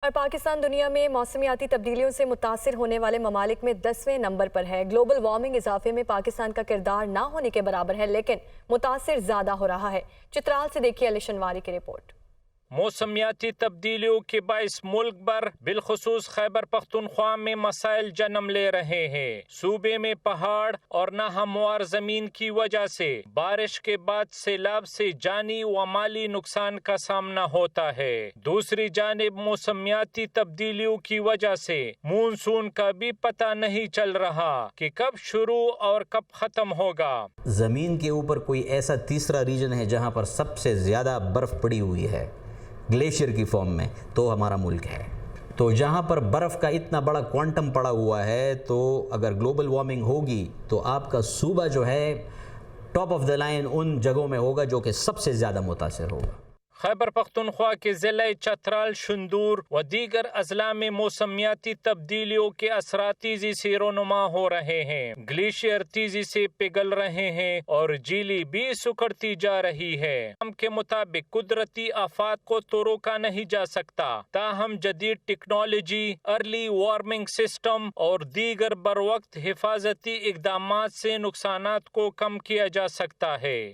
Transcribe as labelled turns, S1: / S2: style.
S1: اور پاکستان دنیا میں موسمیاتی تبدیلیوں سے متاثر ہونے والے ممالک میں 10ویں نمبر پر ہے۔ گلوبل وارمنگ اضافے میں پاکستان کا کردار نہ ہونے کے برابر ہے، لیکن متاثر زیادہ ہو رہا ہے۔ چترال سے دیکھیے علی شنواری کی رپورٹ۔
S2: موسمیاتی تبدیلیوں کے باعث ملک بھر بالخصوص خیبر پختونخوا میں مسائل جنم لے رہے ہیں۔ صوبے میں پہاڑ اور ناہموار زمین کی وجہ سے بارش کے بعد سیلاب سے جانی و مالی نقصان کا سامنا ہوتا ہے۔ دوسری جانب موسمیاتی تبدیلیوں کی وجہ سے مونسون کا بھی پتہ نہیں چل رہا کہ کب شروع اور کب ختم ہوگا۔
S3: زمین کے اوپر کوئی ایسا تیسرا ریجن ہے جہاں پر سب سے زیادہ برف پڑی ہوئی ہے گلیشیئر کی فارم میں، تو ہمارا ملک ہے۔ تو جہاں پر برف کا اتنا بڑا کوانٹم پڑا ہوا ہے، تو اگر گلوبل وارمنگ ہوگی تو آپ کا صوبہ جو ہے ٹاپ آف دا لائن ان جگہوں میں ہوگا جو کہ سب سے زیادہ متاثر ہوگا۔
S2: خیبر پختونخوا کے ضلع چترال، شندور و دیگر اضلاع میں موسمیاتی تبدیلیوں کے اثرات تیزی سے رونما ہو رہے ہیں۔ گلیشیئر تیزی سے پگھل رہے ہیں اور جھیلیں بھی سکڑتی جا رہی ہے۔ ہم کے مطابق قدرتی آفات کو تو روکا نہیں جا سکتا، تاہم جدید ٹیکنالوجی، ارلی وارمنگ سسٹم اور دیگر بروقت حفاظتی اقدامات سے نقصانات کو کم کیا جا سکتا ہے۔